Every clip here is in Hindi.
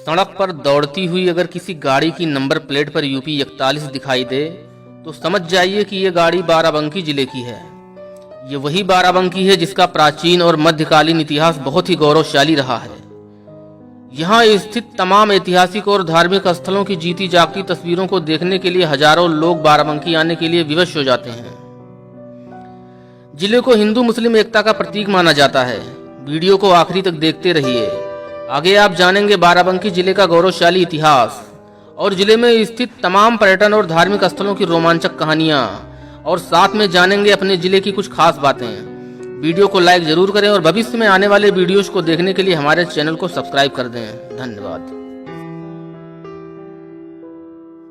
सड़क पर दौड़ती हुई अगर किसी गाड़ी की नंबर प्लेट पर यूपी 41 दिखाई दे तो समझ जाइए कि ये गाड़ी बाराबंकी जिले की है। ये वही बाराबंकी है जिसका प्राचीन और मध्यकालीन इतिहास बहुत ही गौरवशाली रहा है। यहाँ स्थित तमाम ऐतिहासिक और धार्मिक स्थलों की जीती जागती तस्वीरों को देखने के लिए हजारों लोग बाराबंकी आने के लिए विवश हो जाते हैं। जिले को हिंदू मुस्लिम एकता का प्रतीक माना जाता है। वीडियो को आखिरी तक देखते रहिए। आगे आप जानेंगे बाराबंकी जिले का गौरवशाली इतिहास और जिले में स्थित तमाम पर्यटन और धार्मिक स्थलों की रोमांचक कहानियां, और साथ में जानेंगे अपने जिले की कुछ खास बातें। वीडियो को लाइक जरूर करें और भविष्य में आने वाले वीडियोस को देखने के लिए हमारे चैनल को सब्सक्राइब कर दें। धन्यवाद।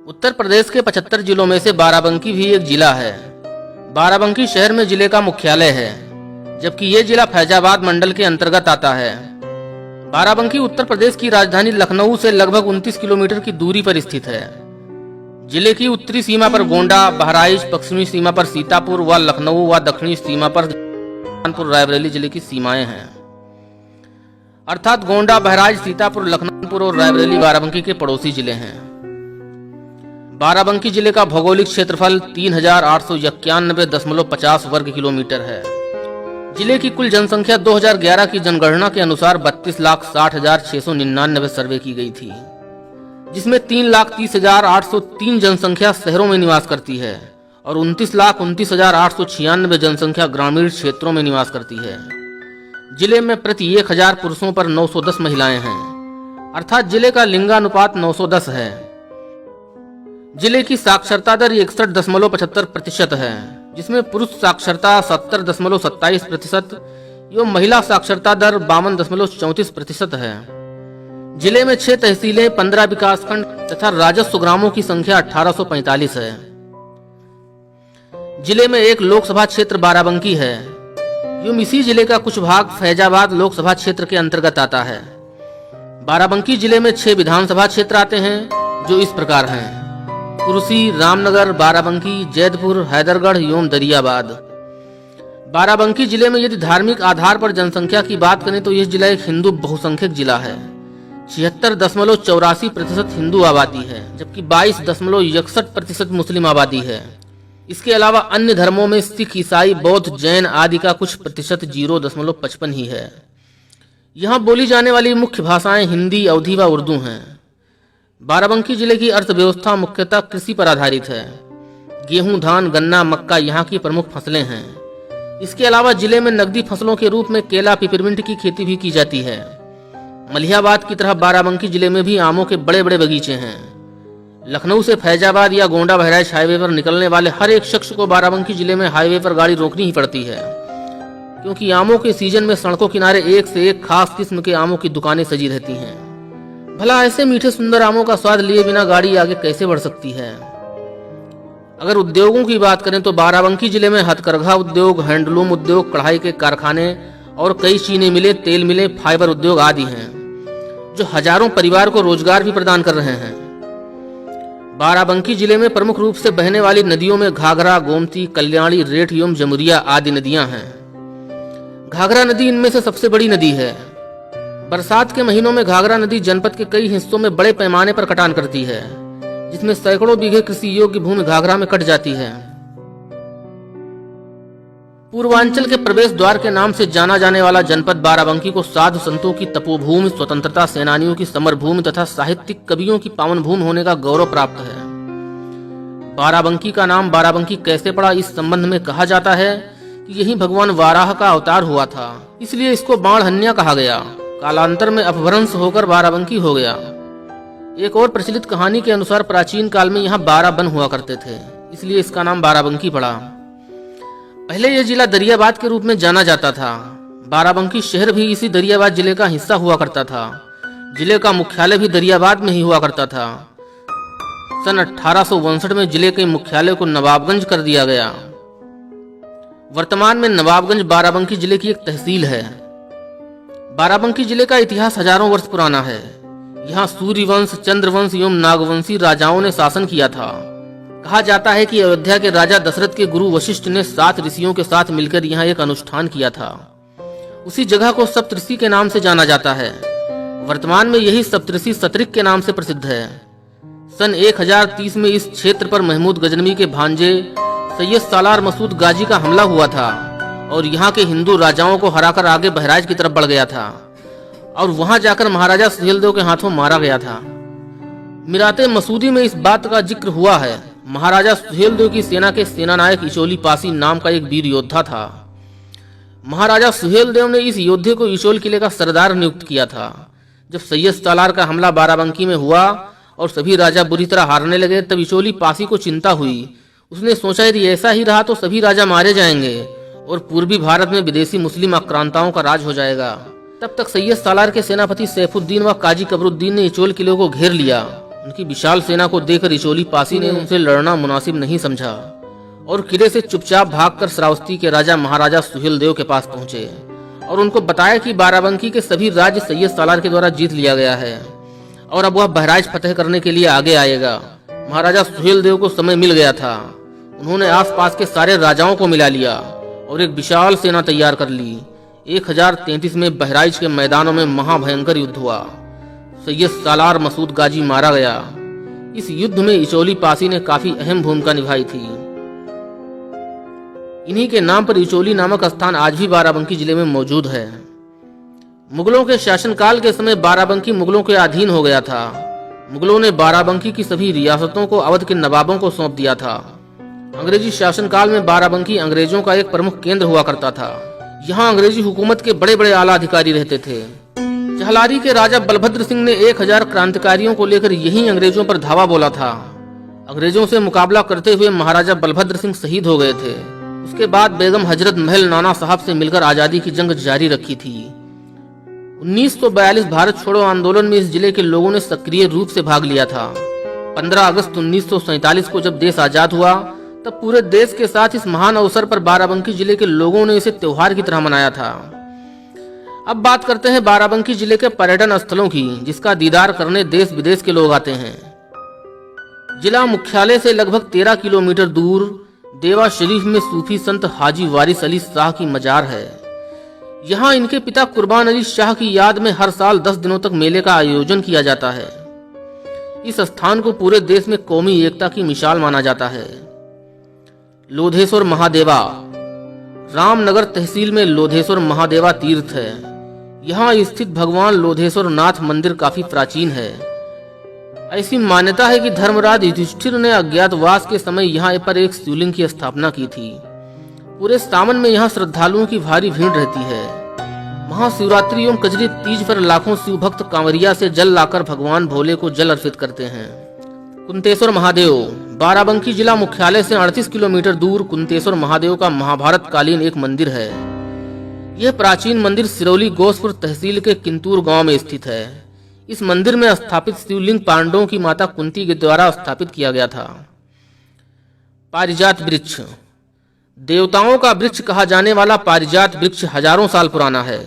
उत्तर प्रदेश के 75 जिलों में से बाराबंकी भी एक जिला है। बाराबंकी शहर में जिले का मुख्यालय है, जबकि ये जिला फैजाबाद मंडल के अंतर्गत आता है। बाराबंकी उत्तर प्रदेश की राजधानी लखनऊ से लगभग 29 किलोमीटर की दूरी पर स्थित है। जिले की उत्तरी सीमा पर गोंडा, बहराइच, पश्चिमी सीमा पर सीतापुर व लखनऊ व दक्षिणी सीमा पर कानपुर रायबरेली जिले की सीमाएं हैं। अर्थात गोंडा, बहराइच, सीतापुर, लखनऊ और रायबरेली बाराबंकी के पड़ोसी जिले हैं। बाराबंकी जिले का भौगोलिक क्षेत्रफल 3891.50 वर्ग किलोमीटर है। जिले की कुल जनसंख्या 2011 की जनगणना के अनुसार 32,60,699 सर्वे की गई थी, जिसमें 3,30,803 जनसंख्या शहरों में निवास करती है और 29,29,896 जनसंख्या ग्रामीण क्षेत्रों में निवास करती है। जिले में प्रति 1000 पुरुषों पर 910 महिलाएं हैं, अर्थात जिले का लिंगानुपात 910 है। जिले की साक्षरता दर 61.75% है, जिसमें पुरुष साक्षरता 70.27% एवं महिला साक्षरता दर 52.34% है। जिले में 6 तहसीलें, 15 विकासखंड तथा राजस्व ग्रामों की संख्या 1845 है। जिले में एक लोकसभा क्षेत्र बाराबंकी है। एवं इसी जिले का कुछ भाग फैजाबाद लोकसभा क्षेत्र के अंतर्गत आता है। बाराबंकी जिले में 6 विधानसभा क्षेत्र आते हैं, जो इस प्रकार हैं: कुर्सी, रामनगर, बाराबंकी, जैदपुर, हैदरगढ़ एवं दरियाबाद। बाराबंकी जिले में यदि धार्मिक आधार पर जनसंख्या की बात करें तो यह जिला एक हिंदू बहुसंख्यक जिला है। 76.84% हिंदू आबादी है, जबकि 22.61% मुस्लिम आबादी है। इसके अलावा अन्य धर्मों में सिख, ईसाई, बौद्ध, जैन आदि का कुछ प्रतिशत 0.55 ही है। यहाँ बोली जाने वाली मुख्य भाषाएं हिंदी, अवधी व उर्दू हैं। बाराबंकी जिले की अर्थव्यवस्था मुख्यतः कृषि पर आधारित है। गेहूं, धान, गन्ना, मक्का यहाँ की प्रमुख फसलें हैं। इसके अलावा जिले में नकदी फसलों के रूप में केला, पिपरमिंट की खेती भी की जाती है। मलिहाबाद की तरह बाराबंकी जिले में भी आमों के बड़े बड़े बगीचे हैं। लखनऊ से फैजाबाद या गोंडा बहराइच हाईवे पर निकलने वाले हर एक शख्स को बाराबंकी जिले में हाईवे पर गाड़ी रोकनी ही पड़ती है, क्योंकि आमों के सीजन में सड़कों किनारे एक से एक खास किस्म के आमों की दुकानें सजी रहती हैं। भला ऐसे मीठे सुंदर आमों का स्वाद लिए बिना गाड़ी आगे कैसे बढ़ सकती है। अगर उद्योगों की बात करें तो बाराबंकी जिले में हथकरघा उद्योग, हैंडलूम उद्योग, कढ़ाई के कारखाने और कई चीनी मिलें, तेल मिलें, फाइबर उद्योग आदि हैं, जो हजारों परिवार को रोजगार भी प्रदान कर रहे हैं। बाराबंकी जिले में प्रमुख रूप से बहने वाली नदियों में घाघरा, गोमती, कल्याणी, रेठ एवं जमुरिया आदि नदियां हैं। घाघरा नदी इनमें से सबसे बड़ी नदी है। बरसात के महीनों में घाघरा नदी जनपद के कई हिस्सों में बड़े पैमाने पर कटान करती है, जिसमें सैकड़ों बीघे कृषि योग्य भूमि घाघरा में कट जाती है। पूर्वांचल के प्रवेश द्वार के नाम से जाना जाने वाला जनपद बाराबंकी को साधु संतों की तपोभूमि, स्वतंत्रता सेनानियों की समर भूमि तथा साहित्यिक कवियों की पावन भूमि होने का गौरव प्राप्त है। बाराबंकी का नाम बाराबंकी कैसे पड़ा, इस संबंध में कहा जाता है कि यही भगवान वाराह का अवतार हुआ था, इसलिए इसको बाणहन्या कहा गया। कालांतर में अपभ्रंश होकर बाराबंकी हो गया। एक और प्रचलित कहानी के अनुसार प्राचीन काल में यहाँ 12 वन हुआ करते थे, इसलिए इसका नाम बाराबंकी पड़ा। पहले यह जिला दरियाबाद के रूप में जाना जाता था। बाराबंकी शहर भी इसी दरियाबाद जिले का हिस्सा हुआ करता था। जिले का मुख्यालय भी दरियाबाद में ही हुआ करता था। सन 1859 में जिले के मुख्यालय को नवाबगंज कर दिया गया। वर्तमान में नवाबगंज बाराबंकी जिले की एक तहसील है। बाराबंकी जिले का इतिहास हजारों वर्ष पुराना है। यहाँ सूर्यवंश, चंद्रवंश एवं नागवंशी राजाओं ने शासन किया था। कहा जाता है कि अयोध्या के राजा दशरथ के गुरु वशिष्ठ ने 7 ऋषियों के साथ मिलकर यहाँ एक अनुष्ठान किया था। उसी जगह को सप्तऋषि के नाम से जाना जाता है। वर्तमान में यही सप्तऋषि सतरिक के नाम से प्रसिद्ध है। सन 1030 में इस क्षेत्र पर महमूद गजनवी के भांजे सैयद सालार मसूद गाजी का हमला हुआ था और यहाँ के हिंदू राजाओं को हराकर आगे बहराइच की तरफ बढ़ गया था और वहां जाकर महाराजा सुहेलदेव के हाथों मारा गया था। मिराते मसूदी में इस बात का जिक्र हुआ है। महाराजा सुहेलदेव की सेना के सेनानायक इचोली पासी नाम का एक वीर योद्धा था। महाराजा सुहेलदेव ने इस योद्धे को इचोल किले का सरदार नियुक्त किया था। जब सैयद सालार का हमला बाराबंकी में हुआ और सभी राजा बुरी तरह हारने लगे, तब इचोली पासी को चिंता हुई। उसने सोचा यदि ऐसा ही रहा तो सभी राजा मारे जाएंगे और पूर्वी भारत में विदेशी मुस्लिम आक्रांताओं का राज हो जाएगा। तब तक सैयद सालार के सेनापति सैफुद्दीन व काजी कबरुद्दीन ने इचोल किले को घेर लिया। उनकी विशाल सेना को देखकर इचोली पासी ने उनसे लड़ना मुनासिब नहीं समझा और किले से चुपचाप भागकर श्रावस्ती के राजा महाराजा सुहेलदेव के पास पहुंचे और उनको बताया कि बाराबंकी के सभी राज्य सैयद सालार के द्वारा जीत लिया गया है और अब वह बहराइच फतेह करने के लिए आगे आएगा। महाराजा सुहेलदेव को समय मिल गया था। उन्होंने आसपास के सारे राजाओं को मिला लिया और एक विशाल सेना तैयार कर ली। 1033 में बहराइच के मैदानों में महाभयंकर युद्ध हुआ। सैयद सालार मसूद गाजी मारा गया। इस युद्ध में इचोली पासी ने काफी अहम भूमिका निभाई थी। इन्हीं के नाम पर इचोली नामक स्थान आज भी बाराबंकी जिले में मौजूद है। मुगलों के शासनकाल के समय बाराबंकी मुगलों के अधीन हो गया था। मुगलों ने बाराबंकी की सभी रियासतों को अवध के नवाबों को सौंप दिया था। अंग्रेजी शासनकाल में बाराबंकी अंग्रेजों का एक प्रमुख केंद्र हुआ करता था। यहाँ अंग्रेजी हुकूमत के बड़े बड़े आला अधिकारी रहते थे। चहलारी के राजा बलभद्र सिंह ने 1000 क्रांतिकारियों को लेकर यही अंग्रेजों पर धावा बोला था। अंग्रेजों से मुकाबला करते हुए महाराजा बलभद्र सिंह शहीद हो गए थे। उसके बाद बेगम हजरत महल नाना साहब से मिलकर आजादी की जंग जारी रखी थी। 1942 भारत छोड़ो आंदोलन में इस जिले के लोगों ने सक्रिय रूप से भाग लिया था। 15 अगस्त 1947 को जब देश आजाद हुआ तब पूरे देश के साथ इस महान अवसर पर बाराबंकी जिले के लोगों ने इसे त्योहार की तरह मनाया था। अब बात करते हैं बाराबंकी जिले के पर्यटन स्थलों की, जिसका दीदार करने देश विदेश के लोग आते हैं। जिला मुख्यालय से लगभग 13 किलोमीटर दूर देवा शरीफ में सूफी संत हाजी वारिस अली शाह की मजार है। यहाँ इनके पिता कुर्बान अली शाह की याद में हर साल 10 दिनों तक मेले का आयोजन किया जाता है। इस स्थान को पूरे देश में कौमी एकता की मिसाल माना जाता है। लोधेश्वर महादेवा रामनगर तहसील में लोधेश्वर महादेवा तीर्थ है। यहाँ स्थित भगवान लोधेश्वर नाथ मंदिर काफी प्राचीन है। ऐसी मान्यता है कि धर्मराज युधिष्ठिर ने अज्ञातवास के समय यहाँ पर एक शिवलिंग की स्थापना की थी। पूरे सावन में यहाँ श्रद्धालुओं की भारी भीड़ रहती है। महाशिवरात्रि एवं कजरी तीज पर लाखों शिव भक्त कांवरिया से जल लाकर भगवान भोले को जल अर्पित करते हैं। कुंतेश्वर महादेव बाराबंकी जिला मुख्यालय से 38 किलोमीटर दूर कुंतेश्वर महादेव का महाभारत कालीन एक मंदिर है। यह प्राचीन मंदिर सिरौली गोसपुर तहसील के किंतूर गांव में स्थित है। इस मंदिर में स्थापित शिवलिंग पांडवों की माता कुंती के द्वारा स्थापित किया गया था। पारिजात वृक्ष देवताओं का वृक्ष कहा जाने वाला पारिजात वृक्ष हजारों साल पुराना है।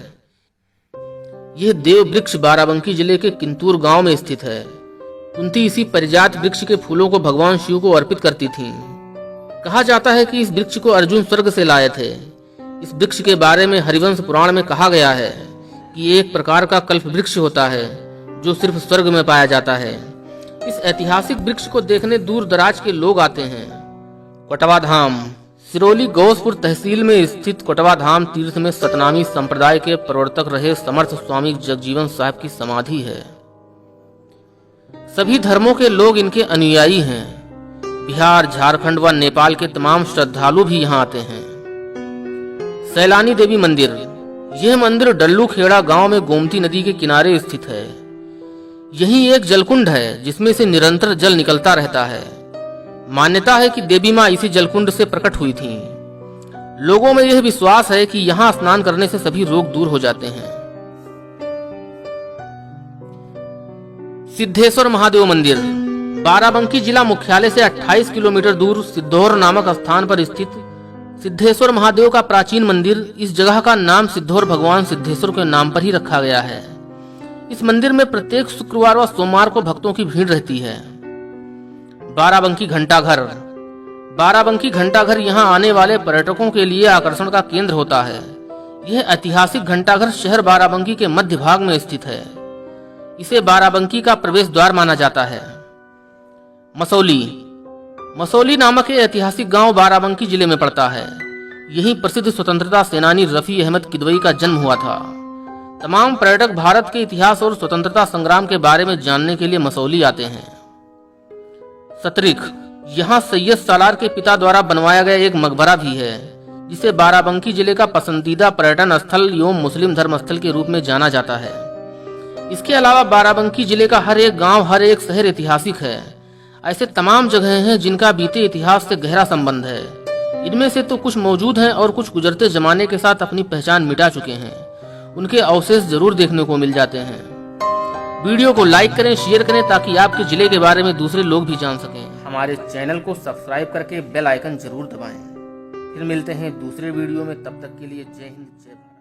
यह देव वृक्ष बाराबंकी जिले के किंतूर गांव में स्थित है। कुंती इसी पारिजात वृक्ष के फूलों को भगवान शिव को अर्पित करती थीं। कहा जाता है कि इस वृक्ष को अर्जुन स्वर्ग से लाए थे। इस वृक्ष के बारे में हरिवंश पुराण में कहा गया है कि एक प्रकार का कल्प वृक्ष होता है जो सिर्फ स्वर्ग में पाया जाता है। इस ऐतिहासिक वृक्ष को देखने दूर दराज के लोग आते हैं। कोटवा धाम सिरौली गोसपुर तहसील में स्थित कोटवा धाम तीर्थ में सतनामी संप्रदाय के प्रवर्तक रहे समर्थ स्वामी जगजीवन साहब की समाधि है। सभी धर्मों के लोग इनके अनुयायी हैं। बिहार, झारखंड व नेपाल के तमाम श्रद्धालु भी यहाँ आते हैं। सैलानी देवी मंदिर यह मंदिर डल्लू खेड़ा गांव में गोमती नदी के किनारे स्थित है। यही एक जलकुंड है जिसमें से निरंतर जल निकलता रहता है। मान्यता है कि देवी मां इसी जलकुंड से प्रकट हुई थीं। लोगों में यह विश्वास है कि यहाँ स्नान करने से सभी रोग दूर हो जाते हैं। सिद्धेश्वर महादेव मंदिर बाराबंकी जिला मुख्यालय से 28 किलोमीटर दूर सिद्धौर नामक स्थान पर स्थित सिद्धेश्वर महादेव का प्राचीन मंदिर। इस जगह का नाम सिद्धौर भगवान सिद्धेश्वर के नाम पर ही रखा गया है। इस मंदिर में प्रत्येक शुक्रवार व सोमवार को भक्तों की भीड़ रहती है। बाराबंकी घंटाघर बाराबंकी घंटाघर यहाँ आने वाले पर्यटकों के लिए आकर्षण का केंद्र होता है। यह ऐतिहासिक घंटाघर शहर बाराबंकी के मध्य भाग में स्थित है। इसे बाराबंकी का प्रवेश द्वार माना जाता है। मसौली मसौली नामक यह ऐतिहासिक गांव बाराबंकी जिले में पड़ता है। यहीं प्रसिद्ध स्वतंत्रता सेनानी रफी अहमद किदवई का जन्म हुआ था। तमाम पर्यटक भारत के इतिहास और स्वतंत्रता संग्राम के बारे में जानने के लिए मसौली आते हैं। सतरिख यहाँ सैयद सालार के पिता द्वारा बनवाया गया एक मकबरा भी है, जिसे बाराबंकी जिले का पसंदीदा पर्यटन स्थल एवं मुस्लिम धर्म स्थल के रूप में जाना जाता है। इसके अलावा बाराबंकी जिले का हर एक गांव, हर एक शहर ऐतिहासिक है। ऐसे तमाम जगहें हैं जिनका बीते इतिहास से गहरा संबंध है। इनमें से तो कुछ मौजूद हैं और कुछ गुजरते जमाने के साथ अपनी पहचान मिटा चुके हैं। उनके अवशेष जरूर देखने को मिल जाते हैं। वीडियो को लाइक करें, शेयर करें ताकि आपके जिले के बारे में दूसरे लोग भी जान सकें। हमारे चैनल को सब्सक्राइब करके बेल आइकन जरूर दबाएं। फिर मिलते हैं दूसरे वीडियो में, तब तक के लिए जय हिंद जय भारत।